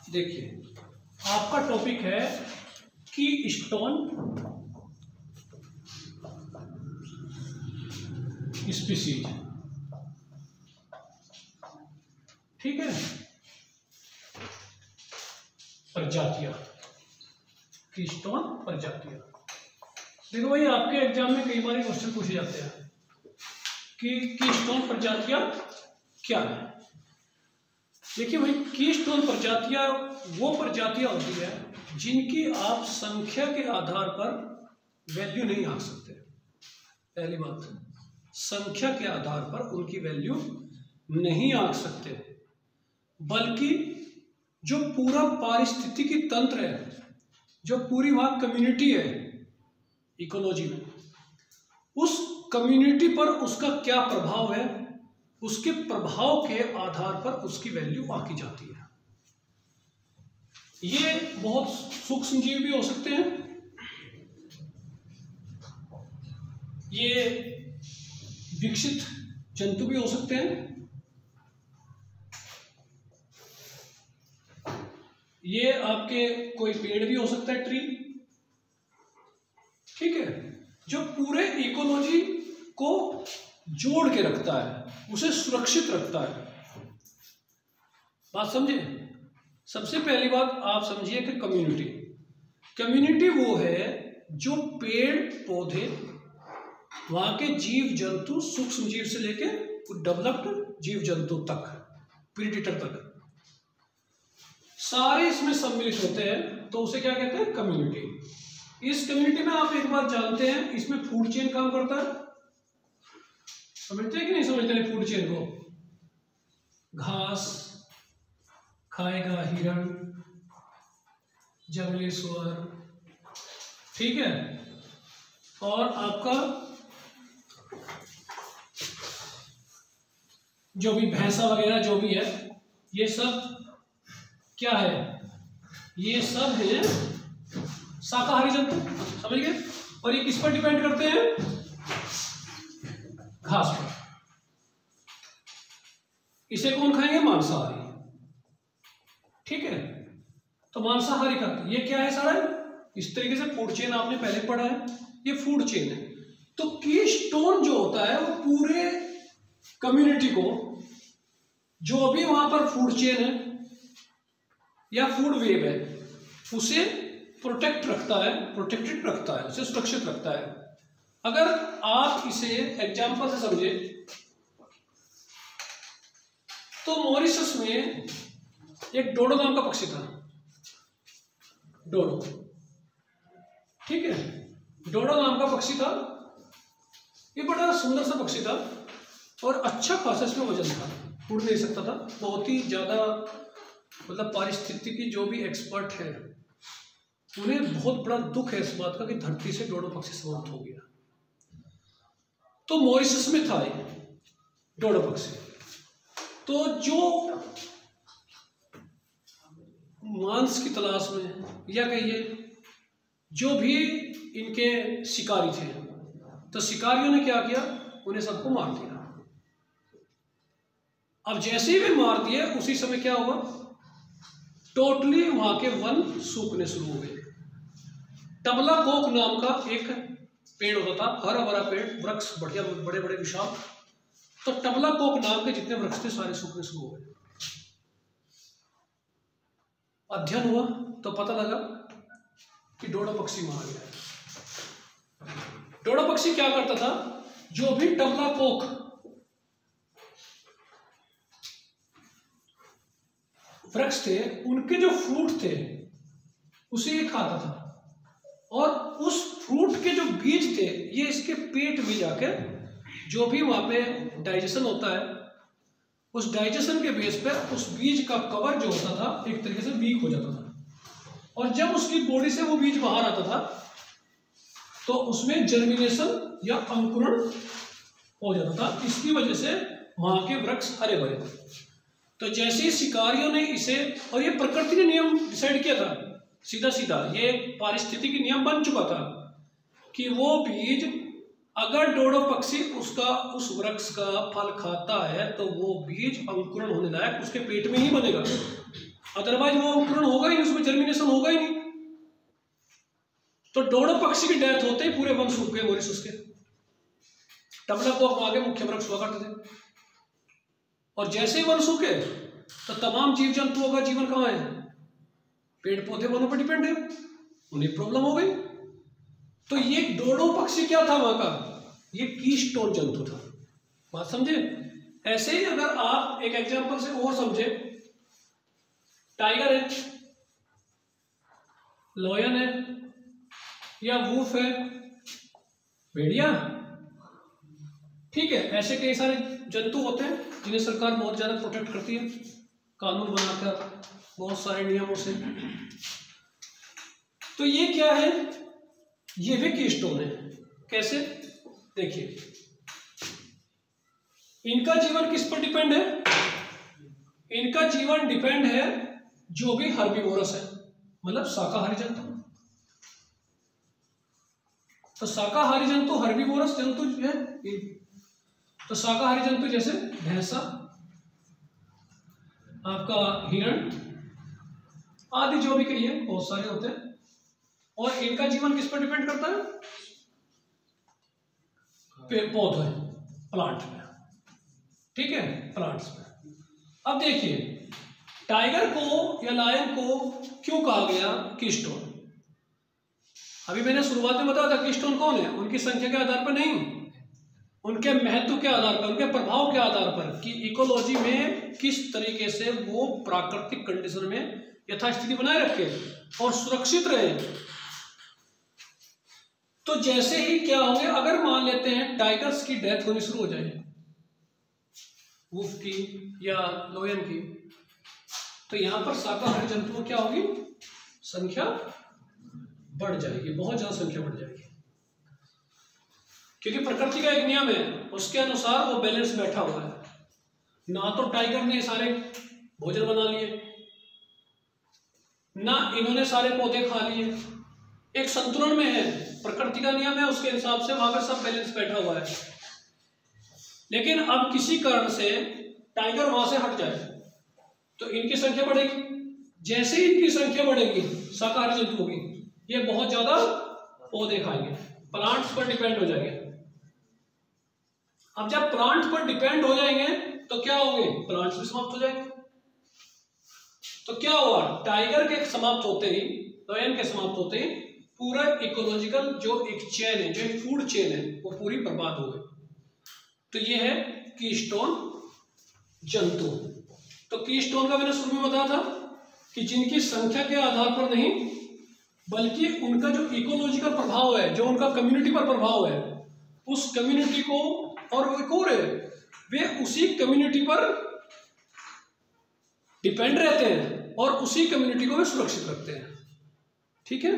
देखिए आपका टॉपिक है की स्टोन स्पीसीज, ठीक है, प्रजातियां, की स्टोन प्रजातियां। देखो भाई आपके एग्जाम में कई बार क्वेश्चन पूछे जाते हैं कि की स्टोन प्रजातियां क्या है। देखिए भाई की स्टोन प्रजातियां वो प्रजातियां होती है जिनकी आप संख्या के आधार पर वैल्यू नहीं आंक सकते। पहली बात, संख्या के आधार पर उनकी वैल्यू नहीं आंक सकते, बल्कि जो पूरा पारिस्थितिकी तंत्र है, जो पूरी वहां कम्युनिटी है इकोलॉजी में, उस कम्युनिटी पर उसका क्या प्रभाव है, उसके प्रभाव के आधार पर उसकी वैल्यू आंकी जाती है। ये बहुत सूक्ष्म जीव भी हो सकते हैं, ये विकसित जंतु भी हो सकते हैं, ये आपके कोई पेड़ भी हो सकता है, ट्री, ठीक है, जो पूरे इकोलॉजी को जोड़ के रखता है, उसे सुरक्षित रखता है। बात समझे? सबसे पहली बात आप समझिए कि कम्युनिटी वो है जो पेड़ पौधे, वहां के जीव जंतु, सूक्ष्म जीव से लेके डेवलप्ड जीव जंतु तक, प्रीडेटर तक, सारे इसमें सम्मिलित होते हैं, तो उसे क्या कहते हैं? कम्युनिटी। इस कम्युनिटी में आप एक बात जानते हैं, इसमें फूड चेन काम करता है। समझते हैं कि नहीं समझते हैं फूड चेन को? घास खाएगा हिरण, जंगली सुअर, ठीक है, और आपका जो भी भैंसा वगैरह जो भी है, ये सब क्या है? ये सब है शाकाहारी जंतु, समझ गए? और ये किस पर डिपेंड करते हैं? घास पर। इसे कौन खाएंगे? मांसाहारी, ठीक है। तो मांसाहारी का ये क्या है सारा? इस तरीके से फूड चेन आपने पहले पढ़ा है, ये फूड चेन है। तो की स्टोन जो होता है वो पूरे कम्युनिटी को, जो भी वहां पर फूड चेन है या फूड वेब है, उसे प्रोटेक्टेड रखता है, उसे सुरक्षित रखता है। अगर आप इसे एग्जांपल से समझे तो मॉरिशस में एक डोडो नाम का पक्षी था, डोडो, ठीक है, डोडो नाम का पक्षी था। ये बड़ा सुंदर सा पक्षी था और अच्छा खासा इसमें वजन था, उड़ नहीं सकता था, बहुत ही ज्यादा, मतलब पारिस्थितिकी जो भी एक्सपर्ट है उन्हें बहुत बड़ा दुख है इस बात का कि धरती से डोडो पक्षी समाप्त हो गया। तो मॉरिशस में था ये डोडो पक्षी। तो जो मांस की तलाश में, या कहिए जो भी इनके शिकारी थे, तो शिकारियों ने क्या किया? उन्हें सबको मार दिया। अब जैसे ही वे मार दिए, उसी समय क्या हुआ? टोटली वहां के वन सूखने शुरू हो गए। टबला कोक नाम का एक पेड़ होता था, हरा भरा पेड़, वृक्ष बढ़िया, बड़े बड़े विशाल। तो टबला कोक नाम के जितने वृक्ष थे सारे सूखने शुरू हो गए। अध्ययन हुआ तो पता लगा कि डोडो पक्षी मारा गया। डोडो पक्षी क्या करता था? जो भी टबला कोक वृक्ष थे, उनके जो फ्रूट थे उसे ये खाता था, और उस फ्रूट के जो बीज थे ये इसके पेट में जाकर, जो भी वहां पे डाइजेशन होता है, उस डाइजेशन के बेस पे उस बीज का कवर जो होता था एक तरीके से वीक हो जाता था, और जब उसकी बॉडी से वो बीज बाहर आता था तो उसमें जर्मिनेशन या अंकुरण हो जाता था। इसकी वजह से वहां के वृक्ष हरे भरे थे। तो जैसे ही शिकारियों ने इसे, और ये प्रकृति ने नियम डिसाइड किया था, सीधा सीधा ये पारिस्थितिकी नियम बन चुका था कि वो बीज, अगर डोडो पक्षी उसका उस वृक्ष का फल खाता है तो वो बीज अंकुरण होने लायक उसके पेट में ही बनेगा। अदरवाइज वो अंकुरण होगा ही नहीं, उसमें जर्मिनेशन होगा ही नहीं। तो डोडो पक्षी की डेथ होते ही पूरे वंश रुक गए मॉरिशस के। टबला को आगे मुख्य वृक्ष हुआ करते थे, और जैसे ही वंश रुके तो तमाम जीव जंतुओं का जीवन कहाँ है? पेड़ पौधे वनों पर डिपेंड है, उन्हें प्रॉब्लम हो गई। तो ये डोडो पक्षी क्या था वहां का? ये कीस्टोन जंतु था। बात समझे? ऐसे ही अगर आप एक एग्जांपल से और समझे, टाइगर है, लॉयन है, या वूफ है, भेड़िया, ठीक है, ऐसे कई सारे जंतु होते हैं जिन्हें सरकार बहुत ज्यादा प्रोटेक्ट करती है कानून बनाकर, बहुत सारे नियमों से। तो ये क्या है? ये भी कीस्टोन है। कैसे? देखिए, इनका जीवन किस पर डिपेंड है? इनका जीवन डिपेंड है जो भी हर्बीवोरस है, मतलब शाकाहारी जंतु। तो शाकाहारी जंतु हर्बीवोरस जंतु है। तो शाकाहारी जंतु जैसे भैंसा, आपका हिरण आदि जो भी कहिए, बहुत सारे होते हैं। और इनका जीवन किस पर डिपेंड करता है? पौधे, प्लांट में, ठीक है, प्लांट्स में। अब देखिए, टाइगर को या लायन को क्यों कहा गया कीस्टोन? अभी मैंने शुरुआत में बताया था कीस्टोन कौन है, उनकी संख्या के आधार पर नहीं, उनके महत्व के आधार पर, उनके प्रभाव के आधार पर, कि इकोलॉजी में किस तरीके से वो प्राकृतिक कंडीशन में यथास्थिति बनाए रखे और सुरक्षित रहे। तो जैसे ही क्या होंगे, अगर मान लेते हैं टाइगर्स की डेथ होनी शुरू हो जाए, वुल्फ की या लोयन की, तो यहां पर शाकाहारी जंतुओं क्या होगी? संख्या बढ़ जाएगी, बहुत ज्यादा संख्या बढ़ जाएगी। क्योंकि प्रकृति का एक नियम है, उसके अनुसार वो बैलेंस बैठा हुआ है। ना तो टाइगर ने सारे भोजन बना लिए, ना इन्होंने सारे पौधे खा लिए, एक संतुलन में है, प्रकृति का नियम है, उसके हिसाब से वहां पर सब बैलेंस बैठा हुआ है। लेकिन अब किसी कारण से टाइगर वहां से हट जाए तो इनकी संख्या बढ़ेगी। जैसे ही इनकी संख्या बढ़ेगी, शाकाहारी जंतु होगी, ये बहुत ज्यादा पौधे खाएंगे, प्लांट्स पर डिपेंड हो जाएंगे। अब जब प्लांट्स पर डिपेंड हो जाएंगे तो क्या होंगे? प्लांट्स भी समाप्त हो जाएंगे। तो क्या हुआ? टाइगर के समाप्त होते ही, लायन के समाप्त होते ही, पूरा इकोलॉजिकल जो एक चेन है, जो एक फूड चेन है, वो पूरी बर्बाद हो गई। तो ये है कीस्टोन जंतु। तो कीस्टोन का मैंने शुरू में बताया था कि जिनकी संख्या के आधार पर नहीं, बल्कि उनका जो इकोलॉजिकल प्रभाव है, जो उनका कम्युनिटी पर प्रभाव है, उस कम्युनिटी को, और वो एक और है, वे उसी कम्युनिटी पर डिपेंड रहते हैं और उसी कम्युनिटी को वे सुरक्षित रखते हैं। ठीक है।